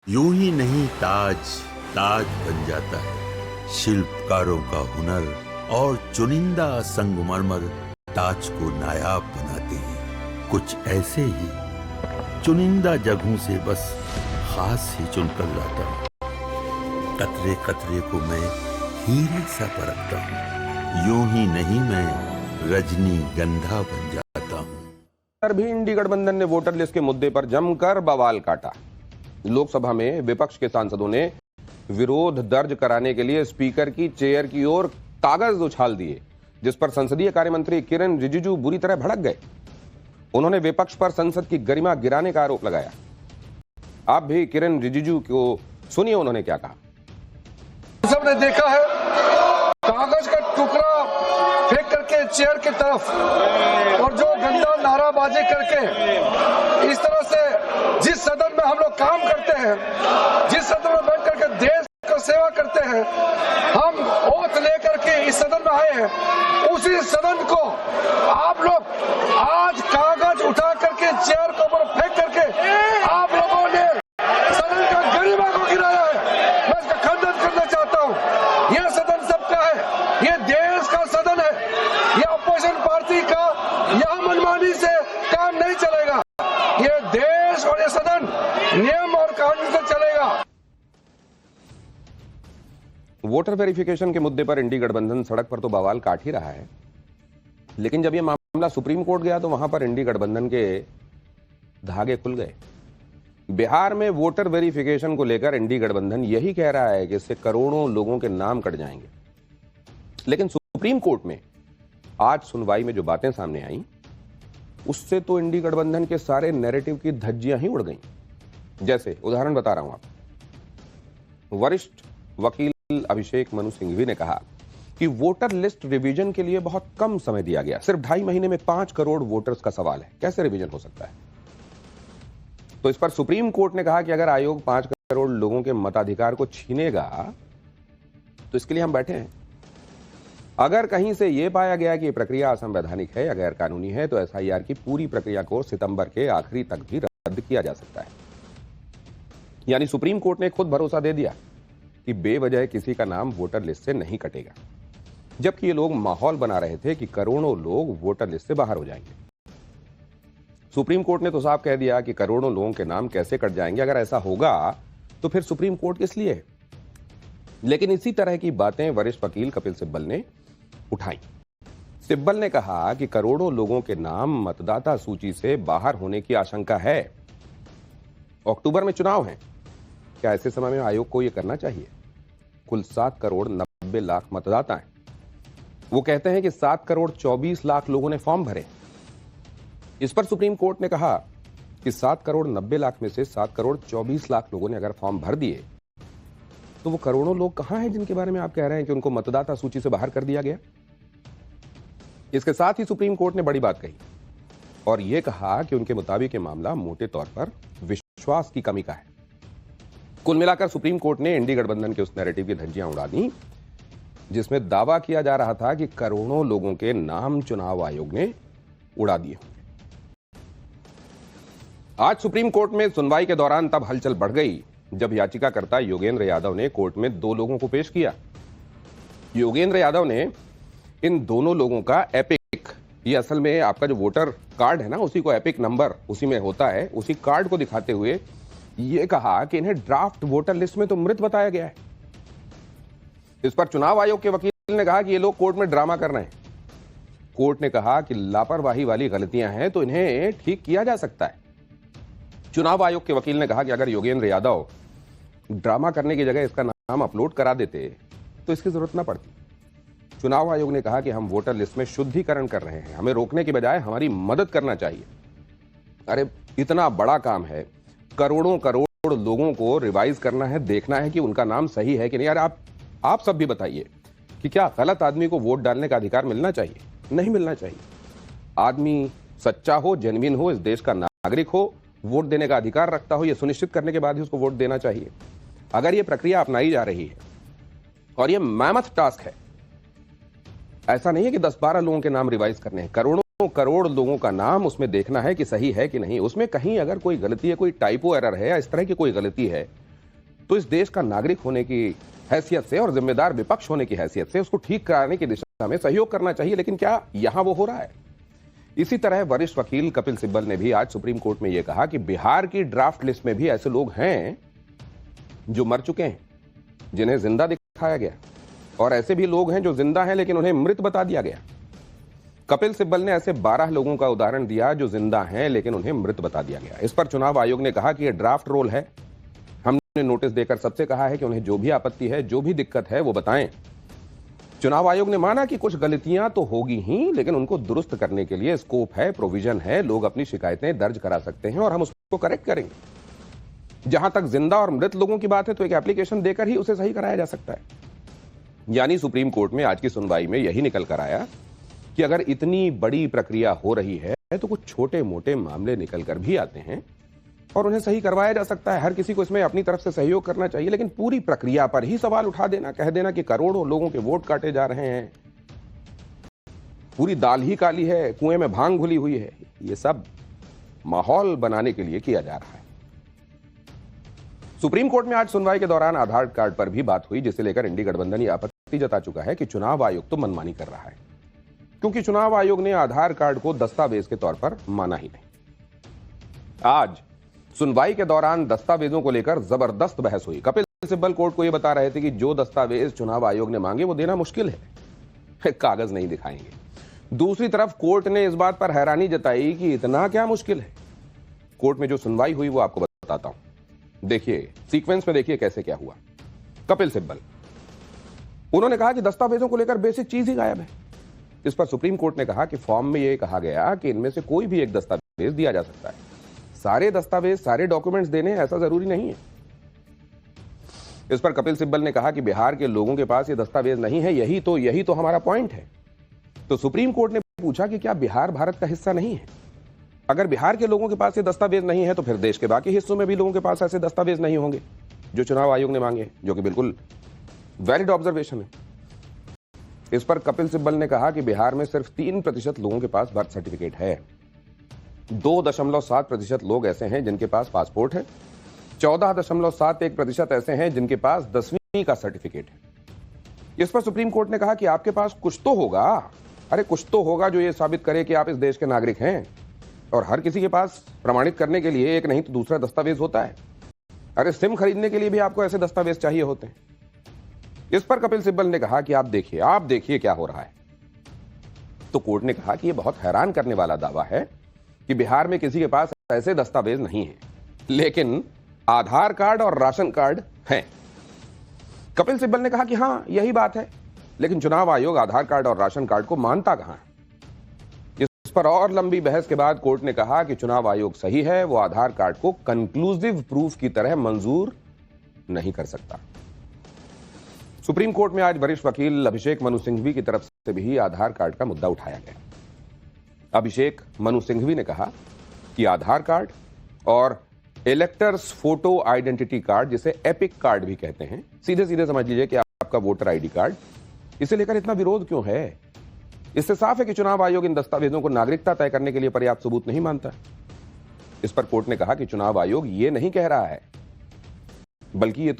यूं ही नहीं ताज ताज बन जाता है। शिल्पकारों का हुनर और चुनिंदा संगमरमर ताज को नायाब बनाते हैं। कुछ ऐसे ही चुनिंदा जगहों से बस खास ही चुनकर लाता हूँ। कतरे कतरे को मैं हीरे सा परखता हूँ। यूं ही नहीं मैं रजनीगंधा बन जाता हूँ। भी इंडी गठबंधन ने वोटर लिस्ट के मुद्दे पर जमकर बवाल काटा। लोकसभा में विपक्ष के सांसदों ने विरोध दर्ज कराने के लिए स्पीकर की चेयर की ओर कागज उछाल दिए, जिस पर संसदीय कार्य मंत्री किरेन रिजिजू बुरी तरह भड़क गए। उन्होंने विपक्ष पर संसद की गरिमा गिराने का आरोप लगाया। आप भी किरेन रिजिजू को सुनिए, उन्होंने क्या कहा। सबने देखा है, कागज का टुकड़ा फेंक करके चेयर की तरफ और जो गंदा नाराबाजी करके इस तरह से जिस सदन में हम लोग काम करते हैं, जिस सदन में बैठ करके देश को सेवा करते हैं, हम ओथ लेकर के इस सदन में आए हैं, उसी सदन को आप लोग आज कागज उठा करके चेयर के ऊपर फेंक करके आप लोगों ने सदन का गरिमा को गिराया है। मैं इसका खंडन करना चाहता हूं। यह सदन सबका है, यह देश का सदन है, यह अपोजिशन पार्टी का यह मनमानी से काम नहीं चलेगा। यह देश और यह सदन नियम और कानून से चलेगा। वोटर वेरिफिकेशन के मुद्दे पर इंडी गठबंधन सड़क पर तो बवाल काट ही रहा है, लेकिन जब यह मामला सुप्रीम कोर्ट गया तो वहां पर इंडी गठबंधन के धागे खुल गए। बिहार में वोटर वेरिफिकेशन को लेकर इंडी गठबंधन यही कह रहा है कि इससे करोड़ों लोगों के नाम कट जाएंगे, लेकिन सुप्रीम कोर्ट में आज सुनवाई में जो बातें सामने आई उससे तो इंडी गठबंधन के सारे नैरेटिव की धज्जियां ही उड़ गईं। जैसे उदाहरण बता रहा हूं आपको। वरिष्ठ वकील अभिषेक मनु सिंघवी ने कहा कि वोटर लिस्ट रिवीजन के लिए बहुत कम समय दिया गया, सिर्फ 2.5 महीने में 5 करोड़ वोटर्स का सवाल है, कैसे रिवीजन हो सकता है। तो इस पर सुप्रीम कोर्ट ने कहा कि अगर आयोग 5 करोड़ लोगों के मताधिकार को छीनेगा तो इसके लिए हम बैठे हैं। अगर कहीं से यह पाया गया कि यह प्रक्रिया असंवैधानिक है या गैर कानूनी है तो एसआईआर की पूरी प्रक्रिया को सितंबर के आखिरी तक भी रद्द किया जा सकता है। यानी सुप्रीम कोर्ट ने खुद भरोसा दे दिया कि बेवजह किसी का नाम वोटर लिस्ट से नहीं कटेगा, जबकि ये लोग माहौल बना रहे थे कि करोड़ों लोग वोटर लिस्ट से बाहर हो जाएंगे। सुप्रीम कोर्ट ने तो साफ कह दिया कि करोड़ों लोगों के नाम कैसे कट जाएंगे। अगर ऐसा होगा तो फिर सुप्रीम कोर्ट किस लिए है। लेकिन इसी तरह की बातें वरिष्ठ वकील कपिल सिब्बल ने उठाई। सिब्बल ने कहा कि करोड़ों लोगों के नाम मतदाता सूची से बाहर होने की आशंका है। अक्टूबर में चुनाव है, क्या ऐसे समय में आयोग को यह करना चाहिए। कुल 7 करोड़ 90 लाख मतदाता हैं। वो कहते हैं कि 7 करोड़ 24 लाख लोगों ने फॉर्म भरे। इस पर सुप्रीम कोर्ट ने कहा कि 7 करोड़ 90 लाख में से 7 करोड़ 24 लाख लोगों ने अगर फॉर्म भर दिए तो वो करोड़ों लोग कहां हैं जिनके बारे में आप कह रहे हैं कि उनको मतदाता सूची से बाहर कर दिया गया। इसके साथ ही सुप्रीम कोर्ट ने बड़ी बात कही और यह कहा कि उनके मुताबिक यह मामला मोटे तौर पर विश्वास की कमी का है। कुल मिलाकर सुप्रीम कोर्ट ने इंडी गठबंधन के उस नैरेटिव की धज्जियां उड़ा दी जिसमें दावा किया जा रहा था कि करोड़ों लोगों के नाम चुनाव आयोग ने उड़ा दिए। आज सुप्रीम कोर्ट में सुनवाई के दौरान तब हलचल बढ़ गई जब याचिकाकर्ता योगेंद्र यादव ने कोर्ट में 2 लोगों को पेश किया। योगेंद्र यादव ने इन दोनों लोगों का एपिक, ये असल में आपका जो वोटर कार्ड है ना, उसी को एपिक नंबर उसी में होता है, उसी कार्ड को दिखाते हुए यह कहा कि इन्हें ड्राफ्ट वोटर लिस्ट में तो मृत बताया गया है। इस पर चुनाव आयोग के वकील ने कहा कि ये लोग कोर्ट में ड्रामा कर रहे हैं। कोर्ट ने कहा कि लापरवाही वाली गलतियां हैं तो इन्हें ठीक किया जा सकता है। चुनाव आयोग के वकील ने कहा कि अगर योगेंद्र यादव ड्रामा करने की जगह इसका नाम अपलोड करा देते तो इसकी जरूरत ना पड़ती। चुनाव आयोग ने कहा कि हम वोटर लिस्ट में शुद्धिकरण कर रहे हैं, हमें रोकने के बजाय हमारी मदद करना चाहिए। अरे इतना बड़ा काम है, करोड़ों करोड़ लोगों को रिवाइज करना है, देखना है कि उनका नाम सही है कि नहीं। यार आप सब भी बताइए कि क्या गलत आदमी को वोट डालने का अधिकार मिलना चाहिए? नहीं मिलना चाहिए। आदमी सच्चा हो, जेन्युइन हो, इस देश का नागरिक हो, वोट देने का अधिकार रखता हो, यह सुनिश्चित करने के बाद ही उसको वोट देना चाहिए। अगर यह प्रक्रिया अपनाई जा रही है और यह मैमथ टास्क है, ऐसा नहीं है कि 10-12 लोगों के नाम रिवाइज करने हैं, करोड़ों करोड़ लोगों का नाम उसमें देखना है कि सही है कि नहीं। उसमें कहीं अगर कोई गलती है, कोई टाइपो एरर है या इस तरह की कोई गलती है तो इस देश का नागरिक होने की हैसियत से और जिम्मेदार विपक्ष होने की हैसियत से उसको ठीक कराने की दिशा में सहयोग करना चाहिए। लेकिन क्या यहां वो हो रहा है? इसी तरह वरिष्ठ वकील कपिल सिब्बल ने भी आज सुप्रीम कोर्ट में यह कहा कि बिहार की ड्राफ्ट लिस्ट में भी ऐसे लोग हैं जो मर चुके हैं, जिन्हें जिंदा दिखाया गया, और ऐसे भी लोग हैं जो जिंदा हैं लेकिन उन्हें मृत बता दिया गया। कपिल सिब्बल ने ऐसे 12 लोगों का उदाहरण दिया जो जिंदा हैं लेकिन उन्हें मृत बता दिया गया। इस पर चुनाव आयोग ने कहा कि यह ड्राफ्ट रोल है। हमने नोटिस देकर सबसे कहा है कि उन्हें जो भी आपत्ति है, जो भी दिक्कत है, वो बताएं। चुनाव आयोग ने माना कि कुछ गलतियां तो होगी ही, लेकिन उनको दुरुस्त करने के लिए स्कोप है, प्रोविजन है, लोग अपनी शिकायतें दर्ज करा सकते हैं और हम उसको करेक्ट करेंगे। जहां तक जिंदा और मृत लोगों की बात है तो एक एप्लीकेशन देकर ही उसे सही कराया जा सकता है। यानी सुप्रीम कोर्ट में आज की सुनवाई में यही निकल कर आया कि अगर इतनी बड़ी प्रक्रिया हो रही है तो कुछ छोटे मोटे मामले निकल कर भी आते हैं और उन्हें सही करवाया जा सकता है। हर किसी को इसमें अपनी तरफ से सहयोग करना चाहिए, लेकिन पूरी प्रक्रिया पर ही सवाल उठा देना, कह देना कि करोड़ों लोगों के वोट काटे जा रहे हैं, पूरी दाल ही काली है, कुएं में भांग घुली हुई है, ये सब माहौल बनाने के लिए किया जा रहा है। सुप्रीम कोर्ट में आज सुनवाई के दौरान आधार कार्ड पर भी बात हुई, जिसे लेकर इंडी गठबंधन ये आपत्ति जता चुका है कि चुनाव आयोग तो मनमानी कर रहा है, क्योंकि चुनाव आयोग ने आधार कार्ड को दस्तावेज के तौर पर माना ही नहीं। आज सुनवाई के दौरान दस्तावेजों को लेकर जबरदस्त बहस हुई। कपिल सिब्बल कोर्ट को यह बता रहे थे कि जो दस्तावेज चुनाव आयोग ने मांगे वो देना मुश्किल है, कागज नहीं दिखाएंगे। दूसरी तरफ कोर्ट ने इस बात पर हैरानी जताई कि इतना क्या मुश्किल है। कोर्ट में जो सुनवाई हुई वो आपको बताता हूं, देखिए सीक्वेंस में, देखिए कैसे क्या हुआ। कपिल सिब्बल, उन्होंने कहा कि दस्तावेजों को लेकर बेसिक चीज ही गायब है। इस पर सुप्रीम कोर्ट ने कहा कि फॉर्म में यह कहा गया कि इनमें से कोई भी एक दस्तावेज दिया जा सकता है, सारे दस्तावेज, सारे डॉक्यूमेंट्स देने ऐसा जरूरी नहीं है। इस पर कपिल सिब्बल ने कहा कि बिहार के लोगों के पास ये दस्तावेज नहीं है, यही तो हमारा पॉइंट है। तो सुप्रीम कोर्ट ने पूछा कि क्या बिहार भारत का हिस्सा नहीं है? अगर बिहार के लोगों के पास ये दस्तावेज नहीं है तो फिर देश के बाकी हिस्सों में भी लोगों के पास ऐसे दस्तावेज नहीं होंगे जो चुनाव आयोग ने मांगे, जो कि बिल्कुल वैलिड ऑब्जर्वेशन है। इस पर कपिल सिब्बल ने कहा कि बिहार में सिर्फ 3% लोगों के पास बर्थ सर्टिफिकेट है, 2.7% लोग ऐसे हैं जिनके पास पासपोर्ट है, 14.71% ऐसे हैं जिनके पास 10वीं का सर्टिफिकेट है। इस पर सुप्रीम कोर्ट ने कहा कि आपके पास कुछ तो होगा, अरे कुछ तो होगा जो ये साबित करे कि आप इस देश के नागरिक हैं, और हर किसी के पास प्रमाणित करने के लिए एक नहीं तो दूसरा दस्तावेज होता है। अरे सिम खरीदने के लिए भी आपको ऐसे दस्तावेज चाहिए होते हैं। इस पर कपिल सिब्बल ने कहा कि आप देखिए क्या हो रहा है। तो कोर्ट ने कहा कि यह बहुत हैरान करने वाला दावा है कि बिहार में किसी के पास ऐसे दस्तावेज नहीं है, लेकिन आधार कार्ड और राशन कार्ड हैं। कपिल सिब्बल ने कहा कि हां यही बात है, लेकिन चुनाव आयोग आधार कार्ड और राशन कार्ड को मानता कहां है। इस पर और लंबी बहस के बाद कोर्ट ने कहा कि चुनाव आयोग सही है, वो आधार कार्ड को कंक्लूसिव प्रूफ की तरह मंजूर नहीं कर सकता। सुप्रीम कोर्ट में आज वरिष्ठ वकील अभिषेक मनु सिंघवी की तरफ से भी आधार कार्ड का मुद्दा उठाया गया। अभिषेक मनु सिंघवी ने कहा कि आधार कार्ड और इलेक्टर्स फोटो आइडेंटिटी कार्ड, जिसे एपिक कार्ड भी कहते हैं, सीधे सीधे समझ लीजिए कि आपका वोटर आईडी कार्ड, इसे लेकर इतना विरोध क्यों है? इससे साफ है कि चुनाव आयोग इन दस्तावेजों को नागरिकता तय करने के लिए पर्याप्त सबूत नहीं मानता। इस पर कोर्ट ने कहा कि चुनाव आयोग ये नहीं कह रहा है, बल्कि ये